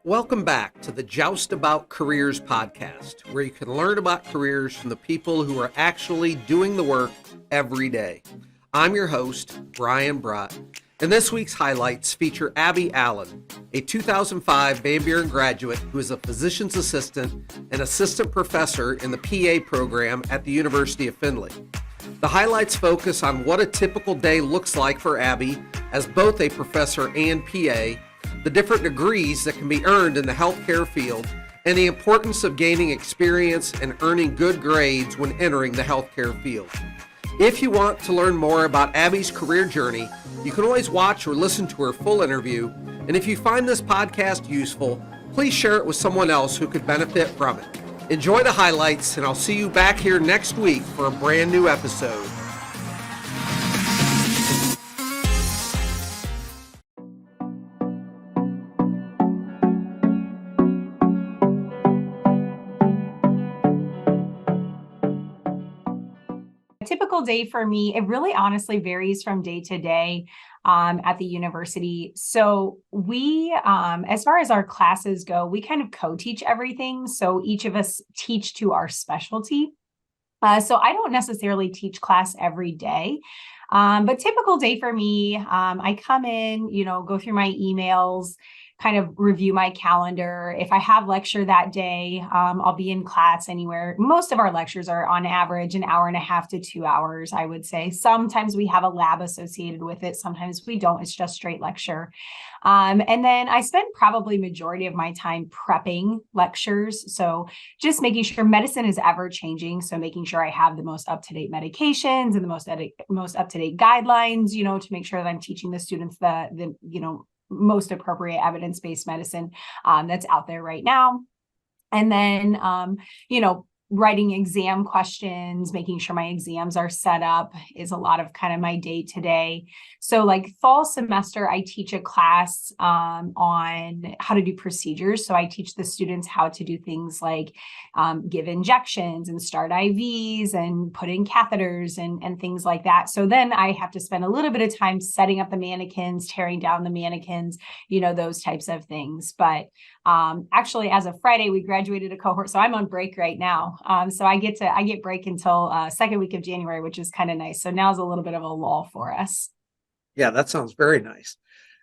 Welcome back to the Joust About Careers podcast, where you can learn about careers from the people who are actually doing the work every day. I'm your host, Brian Brott, and this week's highlights feature Abby Allen, a 2005 Van Buren graduate who is a physician's assistant and assistant professor in the PA program at the University of Findlay. The highlights focus on what a typical day looks like for Abby as both a professor and PA, the different degrees that can be earned in the healthcare field, and the importance of gaining experience and earning good grades when entering the healthcare field. If you want to learn more about Abby's career journey, you can always watch or listen to her full interview, and if you find this podcast useful, please share it with someone else who could benefit from it. Enjoy the highlights, and I'll see you back here next week for a brand new episode. A typical day for me, it really honestly varies from day to day at the university. So we, as far as our classes go, we kind of co-teach everything. So each of us teach to our specialty. So I don't necessarily teach class every day. But typical day for me, I come in, go through my emails, kind of review my calendar. If I have lecture that day, I'll be in class anywhere. Most of our lectures are on average an hour and a half to 2 hours, I would say. Sometimes we have a lab associated with it. Sometimes we don't. It's just straight lecture. And then I spend probably majority of my time prepping lectures. So just making sure medicine is ever changing. So making sure I have the most up-to-date medications and the most up-to-date guidelines, to make sure that I'm teaching the students the most appropriate evidence-based medicine that's out there right now. And then, writing exam questions, making sure my exams are set up is a lot of kind of my day to day. So like fall semester, I teach a class on how to do procedures. So I teach the students how to do things like give injections and start IVs and put in catheters and things like that. So then I have to spend a little bit of time setting up the mannequins, tearing down the mannequins, those types of things. But actually, as of Friday, we graduated a cohort, so I'm on break right now. So I get break until second week of January, which is kind of nice. So now's a little bit of a lull for us. Yeah, that sounds very nice.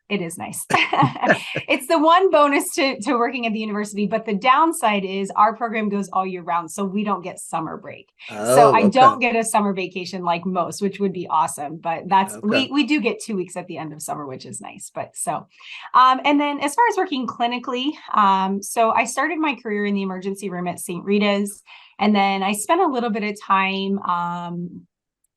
It is nice. It's the one bonus to working at the university, but the downside is our program goes all year round, so we don't get summer break. So I don't get a summer vacation like most, which would be awesome. But we do get 2 weeks at the end of summer, which is nice. But and then as far as working clinically, so I started my career in the emergency room at St. Rita's, and then I spent a little bit of time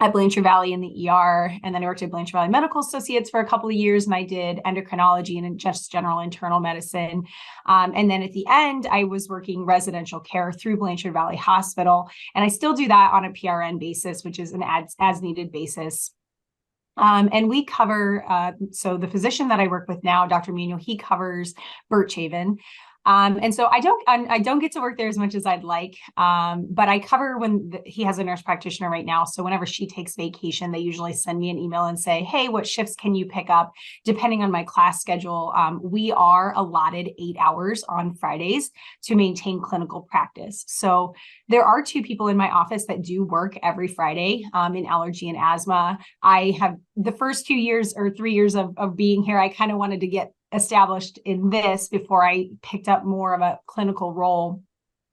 at Blanchard Valley in the ER. And then I worked at Blanchard Valley Medical Associates for a couple of years, and I did endocrinology and just general internal medicine. And then at the end, I was working residential care through Blanchard Valley Hospital. And I still do that on a PRN basis, which is an as needed basis. And we cover, so the physician that I work with now, Dr. Mino, he covers Birch Haven. And so I don't get to work there as much as I'd like, but I cover when he has a nurse practitioner right now. So whenever she takes vacation, they usually send me an email and say, hey, what shifts can you pick up? Depending on my class schedule, we are allotted 8 hours on Fridays to maintain clinical practice. So there are 2 people in my office that do work every Friday in allergy and asthma. I have the first 2 years or 3 years of being here, I kind of wanted to get established in this before I picked up more of a clinical role.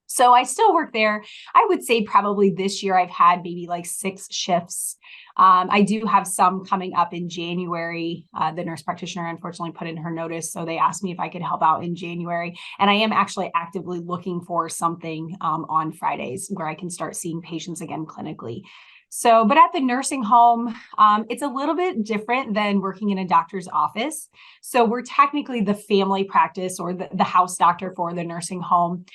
So I still work there. I would say probably this year I've had maybe like 6 shifts. I do have some coming up in January. The nurse practitioner unfortunately put in her notice, so they asked me if I could help out in January. And I am actually actively looking for something on Fridays where I can start seeing patients again clinically. So, but at the nursing home, it's a little bit different than working in a doctor's office. So we're technically the family practice or the house doctor for the nursing home.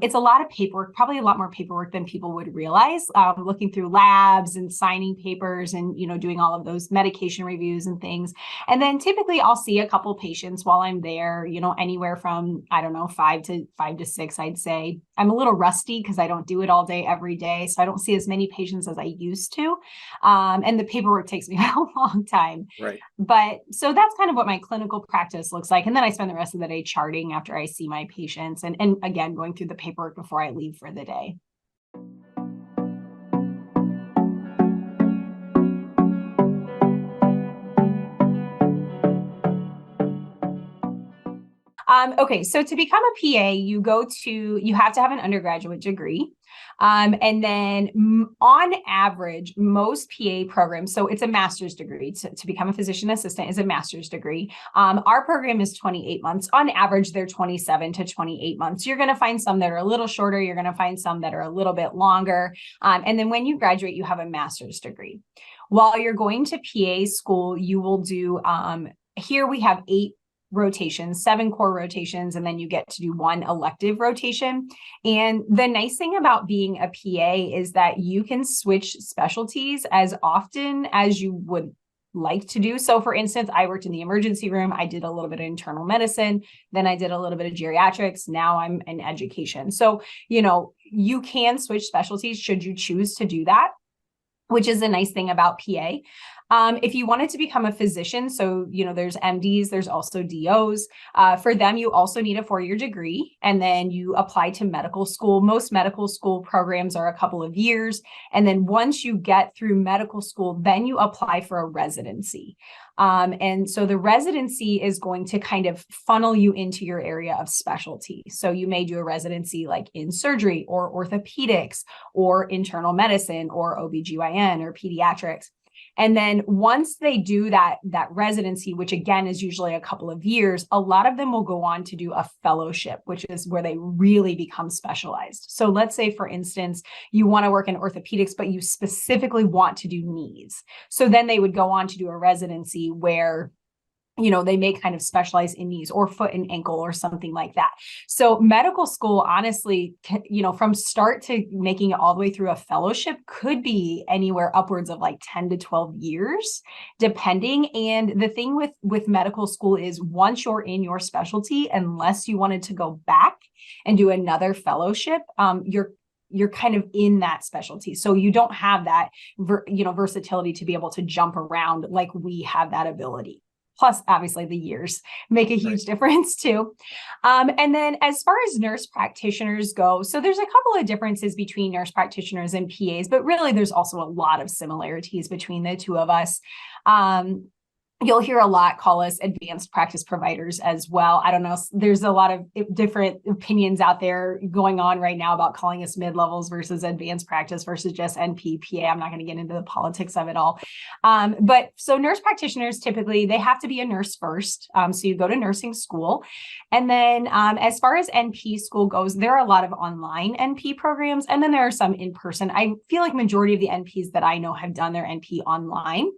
It's a lot of paperwork, probably a lot more paperwork than people would realize, looking through labs and signing papers and, doing all of those medication reviews and things. And then typically I'll see a couple patients while I'm there, anywhere from, 5 to 6, I'd say. I'm a little rusty because I don't do it all day, every day. So I don't see as many patients as I used used to. And the paperwork takes me a long time. Right. But so that's kind of what my clinical practice looks like. And then I spend the rest of the day charting after I see my patients and again, going through the paperwork before I leave for the day. Okay, so to become a PA, you have to have an undergraduate degree. And then on average, most PA programs, so it's a master's degree to become a physician assistant is a master's degree. Our program is 28 months. On average, they're 27 to 28 months. You're going to find some that are a little shorter. You're going to find some that are a little bit longer. And then when you graduate, you have a master's degree. While you're going to PA school, you will do, here we have 8 rotations, 7 core rotations, and then you get to do 1 elective rotation. And the nice thing about being a PA is that you can switch specialties as often as you would like to do. So for instance, I worked in the emergency room. I did a little bit of internal medicine. Then I did a little bit of geriatrics. Now I'm in education. So, you can switch specialties should you choose to do that, which is a nice thing about PA. If you wanted to become a physician, so, there's MDs, there's also DOs. For them, you also need a 4-year degree, and then you apply to medical school. Most medical school programs are a couple of years. And then once you get through medical school, then you apply for a residency. And so the residency is going to kind of funnel you into your area of specialty. So you may do a residency like in surgery or orthopedics or internal medicine or OBGYN or pediatrics. And then once they do that residency, which again is usually a couple of years, a lot of them will go on to do a fellowship, which is where they really become specialized. So let's say, for instance, you want to work in orthopedics, but you specifically want to do knees. So then they would go on to do a residency where they may kind of specialize in knees or foot and ankle or something like that. So medical school, honestly, from start to making it all the way through a fellowship could be anywhere upwards of like 10 to 12 years, depending. And the thing with medical school is once you're in your specialty, unless you wanted to go back and do another fellowship, you're kind of in that specialty. So you don't have that, versatility to be able to jump around like we have that ability. Plus, obviously, the years make a huge difference too. And then as far as nurse practitioners go, so there's a couple of differences between nurse practitioners and PAs, but really there's also a lot of similarities between the two of us. You'll hear a lot call us advanced practice providers as well. I don't know. There's a lot of different opinions out there going on right now about calling us mid-levels versus advanced practice versus just NPPA. I'm not going to get into the politics of it all. But so nurse practitioners, typically, they have to be a nurse first. So you go to nursing school. And then as far as NP school goes, there are a lot of online NP programs. And then there are some in person. I feel like majority of the NPs that I know have done their NP online.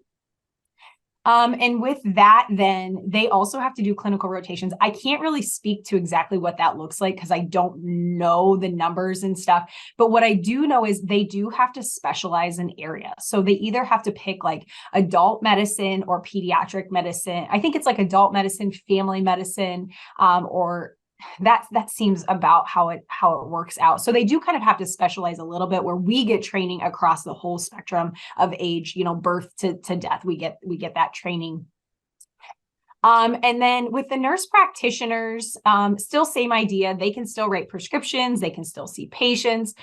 And with that, then they also have to do clinical rotations. I can't really speak to exactly what that looks like because I don't know the numbers and stuff. But what I do know is they do have to specialize in area. So they either have to pick like adult medicine or pediatric medicine. I think it's like adult medicine, family medicine, or that seems about how it works out. So they do kind of have to specialize a little bit, where we get training across the whole spectrum of age, birth to death. We get that training. And then with the nurse practitioners, still same idea. They can still write prescriptions. They can still see patients.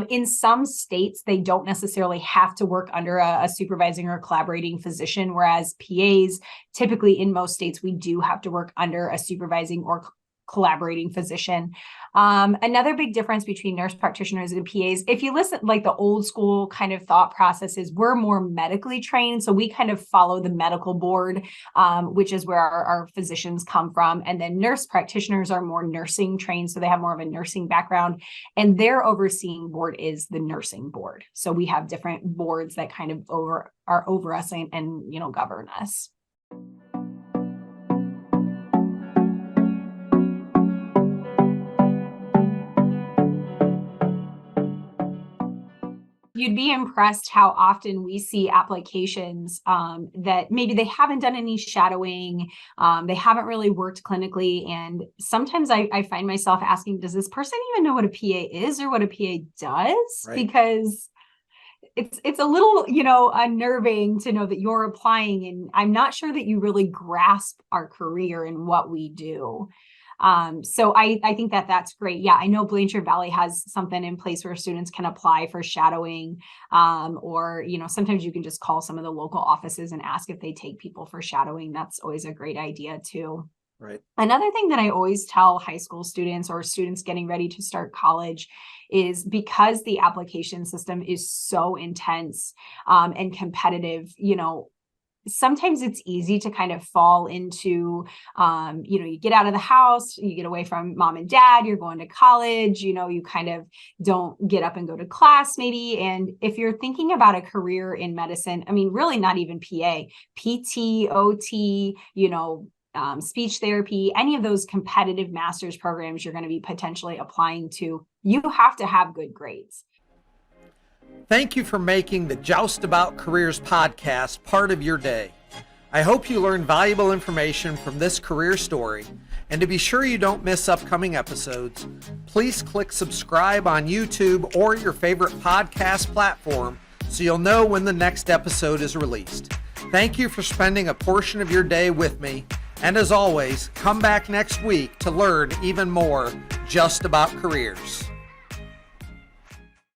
In some states, they don't necessarily have to work under a supervising or collaborating physician, whereas PAs, typically in most states, we do have to work under a supervising or collaborating physician. Another big difference between nurse practitioners and PAs, if you listen, like the old school kind of thought processes, we're more medically trained. So we kind of follow the medical board, which is where our physicians come from. And then nurse practitioners are more nursing trained. So they have more of a nursing background, and their overseeing board is the nursing board. So we have different boards that kind of are over us and govern us. You'd be impressed how often we see applications that maybe they haven't done any shadowing, they haven't really worked clinically. And sometimes I find myself asking, does this person even know what a PA is or what a PA does? Right. Because it's a little, unnerving to know that you're applying and I'm not sure that you really grasp our career and what we do. So I think that that's great. Yeah, I know Blanchard Valley has something in place where students can apply for shadowing, or, sometimes you can just call some of the local offices and ask if they take people for shadowing. That's always a great idea too. Right. Another thing that I always tell high school students or students getting ready to start college is because the application system is so intense, and competitive, sometimes it's easy to kind of fall into, you get out of the house, you get away from mom and dad, you're going to college, you kind of don't get up and go to class maybe. And if you're thinking about a career in medicine, I mean, really not even PA, PT, OT, speech therapy, any of those competitive master's programs you're going to be potentially applying to, you have to have good grades. Thank you for making the Joust About Careers podcast part of your day. I hope you learned valuable information from this career story. And to be sure you don't miss upcoming episodes, please click subscribe on YouTube or your favorite podcast platform so you'll know when the next episode is released. Thank you for spending a portion of your day with me. And as always, come back next week to learn even more just about careers.